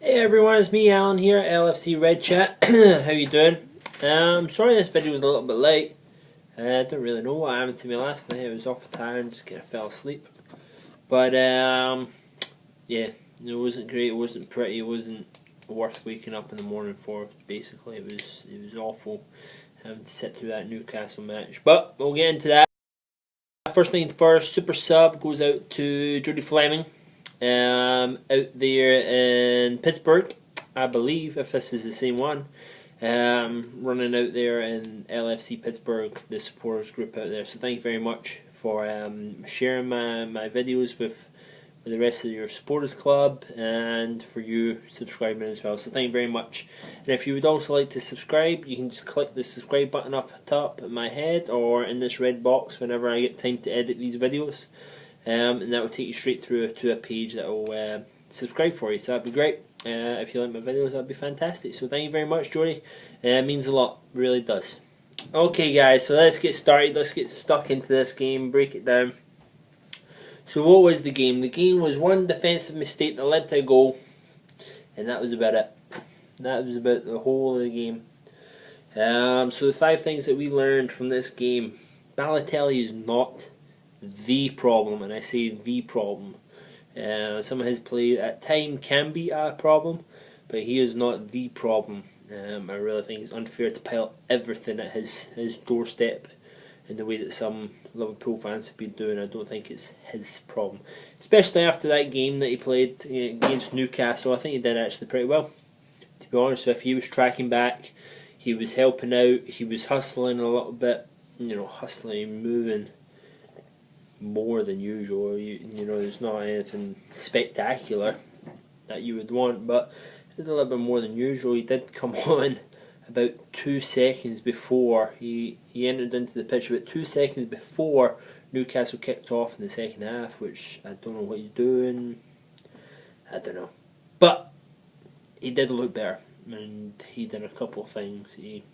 Hey everyone, it's me Alan here at LFC Red Chat. How you doing? Sorry this video was a little bit late. I don't really know what happened to me last night. I was off tired and just kind of fell asleep. But yeah, it wasn't great. It wasn't pretty. It wasn't worth waking up in the morning for. Basically, it was awful having to sit through that Newcastle match. But we'll get into that. First thing first, super sub goes out to Jody Fleming. Out there in Pittsburgh, I believe, if this is the same one, running out there in LFC Pittsburgh, the supporters group out there. So thank you very much for sharing my videos with the rest of your supporters club, and for you subscribing as well. So thank you very much. And if you would also like to subscribe, you can just click the subscribe button up top of my head or in this red box whenever I get time to edit these videos. And that will take you straight through to a page that will subscribe for you. So that'd be great. If you like my videos, that'd be fantastic. So thank you very much, Jody. It means a lot, really does. Okay, guys, so let's get started. Let's get stuck into this game, break it down. So what was the game? The game was one defensive mistake that led to a goal, and that was about it. That was about the whole of the game. So the 5 things that we learned from this game: Balotelli is not the problem, and I say the problem. Some of his play at time can be a problem, but he is not the problem. I really think it's unfair to pile everything at his doorstep in the way that some Liverpool fans have been doing. I don't think it's his problem, especially after that game that he played against Newcastle. I think he did actually pretty well, to be honest with you. He was tracking back, he was helping out, he was hustling a little bit, hustling, moving more than usual. You know, there's not anything spectacular that you would want, but it's a little bit more than usual. He did come on about 2 seconds before he entered into the pitch, about 2 seconds before Newcastle kicked off in the second half, which I don't know what he's doing. I don't know, but he did look better, and he did a couple of things. He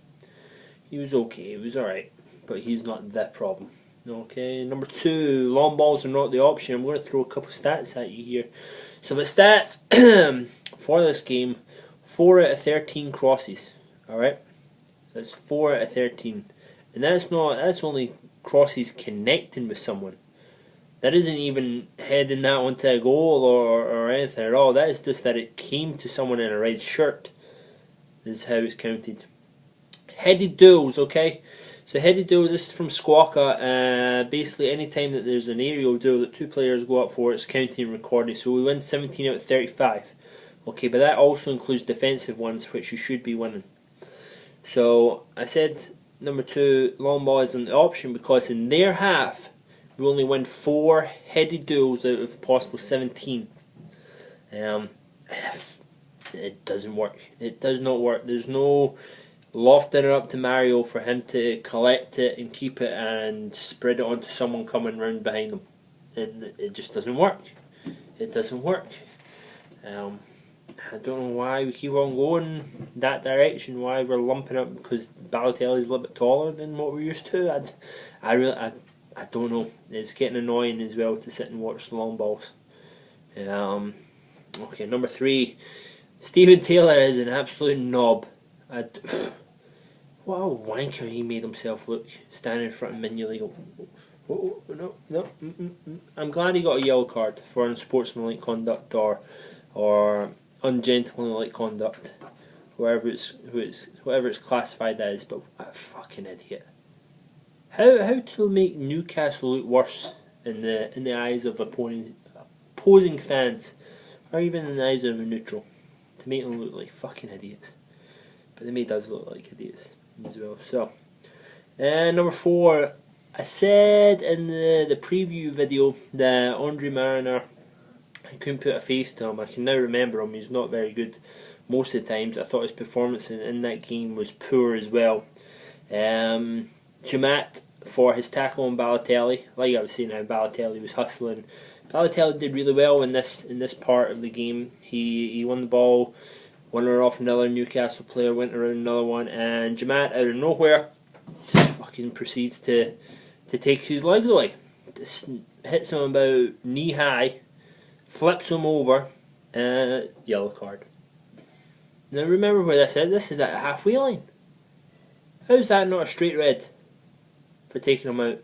was okay. He was alright, but he's not the problem. Okay, number 2, long balls are not the option. I'm going to throw a couple of stats at you here. So my stats for this game: 4 out of 13 crosses. Alright, that's 4 out of 13, and that's only crosses connecting with someone. That isn't even heading that onto a goal or anything at all. That is just that it came to someone in a red shirt. This is how it's counted. Headed duels, okay. So headed duels, this is from Squawka. Basically, any time that there's an aerial duel that 2 players go up for, it's counted and recorded. So we win 17 out of 35. Okay, but that also includes defensive ones, which you should be winning. So I said number 2, long ball isn't the option, because in their half we only win 4 headed duels out of possible 17. It doesn't work. It does not work. There's no lofting it up to Mario for him to collect it and keep it and spread it onto someone coming round behind him. It just doesn't work. It doesn't work. I don't know why we keep on going that direction, why we're lumping up, because Balotelli is a little bit taller than what we're used to. I don't know. It's getting annoying as well to sit and watch the long balls. Okay, number 3, Steven Taylor is an absolute knob. What a wanker he made himself look, standing in front of Mignolet. No. I'm glad he got a yellow card for unsportsmanlike conduct or ungentlemanlike conduct, whatever it's classified as. But what a fucking idiot! How to make Newcastle look worse in the eyes of opposing fans, or even in the eyes of a neutral, to make them look like fucking idiots. But they made us look like idiots as well. So, number 4, I said in the preview video that Andre Mariner, I couldn't put a face to him. I can now remember him. He's not very good most of the times. I thought his performance in that game was poor as well. Jamat for his tackle on Balotelli. Like I was saying, Balotelli was hustling. Balotelli did really well in this part of the game. He won the ball, won her off another Newcastle player, went around another one, and Jamat out of nowhere just fucking proceeds to take his legs away. Just hits him about knee high, flips him over, yellow card. Now remember where this is. This is at the halfway line. How's that not a straight red for taking him out?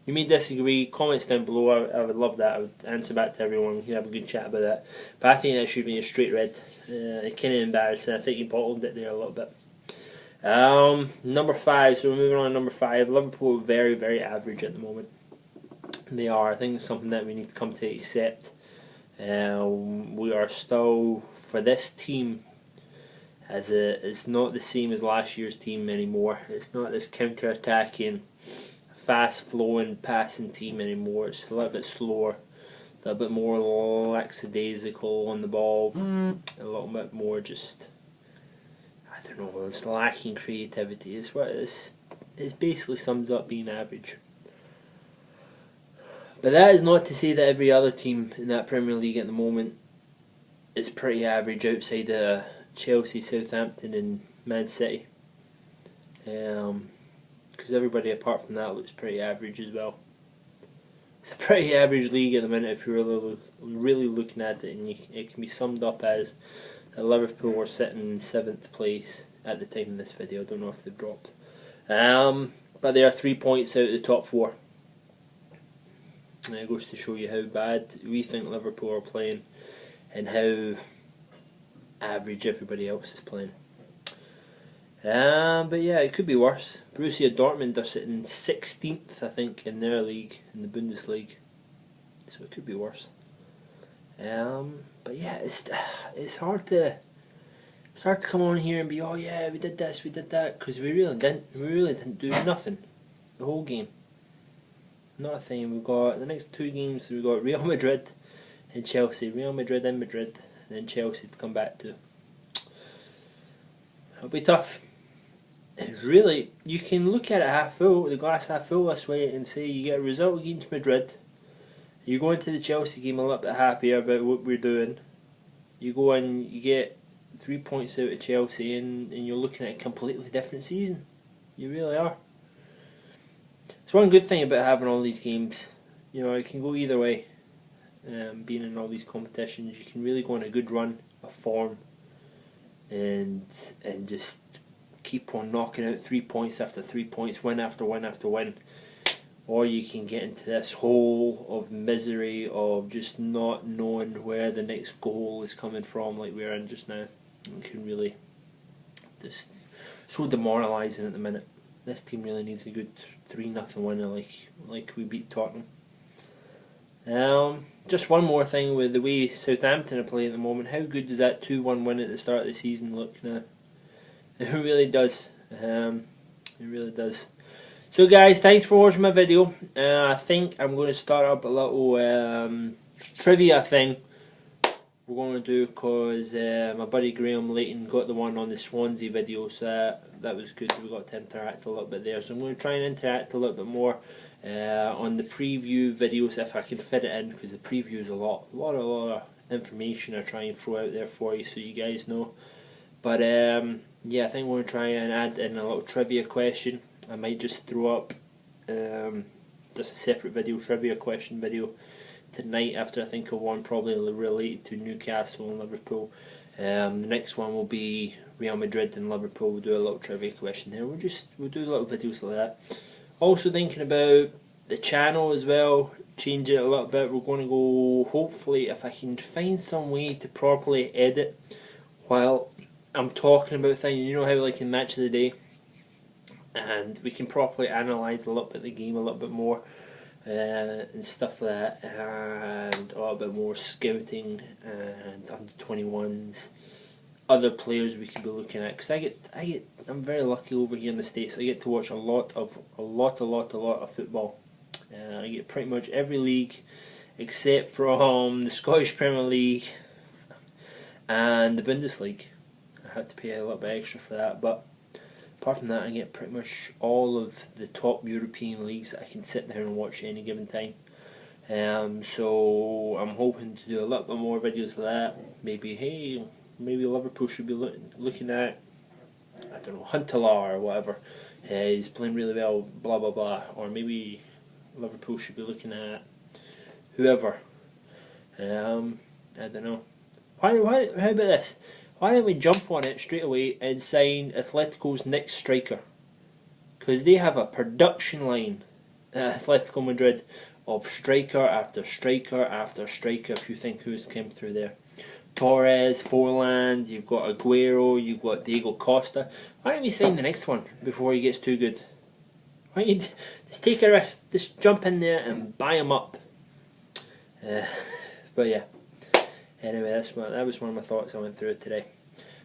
You may disagree, comments down below. I would love that. I would answer back to everyone. We can have a good chat about that. But I think that should be a straight red. Kind of embarrassing. I think he bottled it there a little bit. Number 5. So we're moving on to number 5. Liverpool are very, very average at the moment. They are. I think it's something that we need to come to accept. We are still, for this team, it's not the same as last year's team anymore. It's not this counter-attacking, fast-flowing, passing team anymore. It's a little bit slower, a little bit more lackadaisical on the ball, a little bit more just, I don't know, it's lacking creativity. It's what it basically sums up being average. But that is not to say that every other team in that Premier League at the moment is pretty average outside of Chelsea, Southampton and Man City. Because everybody apart from that looks pretty average as well. It's a pretty average league at the minute if you're really looking at it, and it can be summed up as that Liverpool were sitting in 7th place at the time of this video. I don't know if they've dropped. But they are 3 points out of the top 4. And it goes to show you how bad we think Liverpool are playing and how average everybody else is playing. But yeah, it could be worse. Borussia Dortmund are sitting 16th, I think, in their league, in the Bundesliga. So it could be worse. But yeah, it's hard to come on here and be, oh yeah, we did this, we did that, because we really didn't do nothing the whole game. Not a thing. We've got the next 2 games. We've got Real Madrid and Chelsea. Real Madrid and Madrid, and then Chelsea to come back to. It'll be tough. Really, you can look at it half full, the glass half full this way, and say you get a result against Madrid. You go into the Chelsea game a little bit happier about what we're doing. You go and you get 3 points out of Chelsea, and you're looking at a completely different season. You really are. It's one good thing about having all these games. You know, it can go either way. Being in all these competitions, you can really go on a good run of form, and just keep on knocking out 3 points after 3 points, win after win after win. Or you can get into this hole of misery of just not knowing where the next goal is coming from, like we're in just now. It can really just so demoralising at the minute. This team really needs a good 3-0 winner, like we beat Tottenham. Just one more thing with the way Southampton are playing at the moment. How good does that 2-1 win at the start of the season look now? It really does. It really does. So guys, thanks for watching my video. I think I'm going to start up a little trivia thing we're going to do, because my buddy Graham Layton got the one on the Swansea video, so that was good. We got to interact a little bit there, so I'm going to try and interact a little bit more on the preview videos if I can fit it in, because the preview is a lot of information I try and throw out there for you so you guys know. But yeah, I think we're going to try and add in a little trivia question. I might just throw up just a separate video, trivia question video, tonight after I think of one probably related to Newcastle and Liverpool. The next one will be Real Madrid and Liverpool. We'll do a little trivia question there. We'll do little videos like that. Also thinking about the channel as well, change it a little bit. We're going to go, hopefully, if I can find some way to properly edit while I'm talking about things. You know how like in Match of the Day, and we can properly analyse a little bit of the game a little bit more. And stuff like that, and a little bit more scouting and under 21s, other players we could be looking at. Because I'm very lucky over here in the States. I get to watch a lot of football. I get pretty much every league except from the Scottish Premier League and the Bundesliga. I have to pay a little bit extra for that, but apart from that, I get pretty much all of the top European leagues that I can sit down and watch at any given time. So I'm hoping to do a little bit more videos like that. Maybe Liverpool should be looking at, I don't know, Huntelaar or whatever. He's playing really well, blah blah blah. Or maybe Liverpool should be looking at whoever. I don't know. How about this? why don't we jump on it straight away and sign Atletico's next striker? Because they have a production line at Atletico Madrid of striker after striker after striker, if you think who's came through there. Torres, Forlan, you've got Aguero, you've got Diego Costa. Why don't we sign the next one before he gets too good? Why don't you just take a risk, just jump in there and buy him up. But yeah, anyway, that was one of my thoughts I went through it today.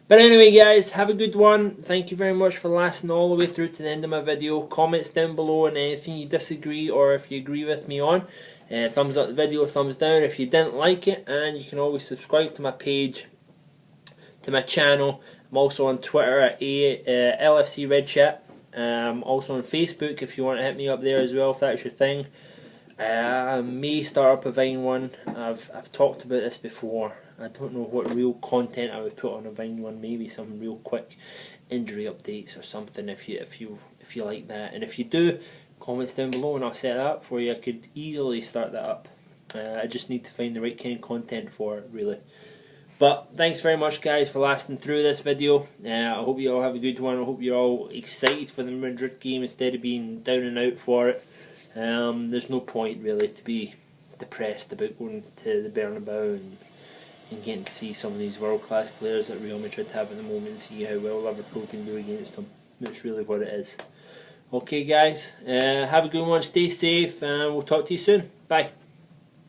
But anyway guys, have a good one. Thank you very much for lasting all the way through to the end of my video. Comments down below on anything you disagree or if you agree with me on. Thumbs up the video, thumbs down if you didn't like it, and you can always subscribe to my page, to my channel. I'm also on Twitter at LFC Red Chat. Also on Facebook if you want to hit me up there as well if that's your thing. I may start up a Vine one. I've talked about this before. I don't know what real content I would put on a Vine one. Maybe some real quick injury updates or something if you like that. And if you do, comments down below and I'll set that up for you. I could easily start that up. I just need to find the right kind of content for it, really. But thanks very much guys for lasting through this video. I hope you all have a good one. I hope you're all excited for the Madrid game instead of being down and out for it. There's no point really to be depressed about going to the Bernabeu and getting to see some of these world class players that Real Madrid have at the moment and see how well Liverpool can do against them. That's really what it is. Okay guys, have a good one, stay safe, and we'll talk to you soon. Bye.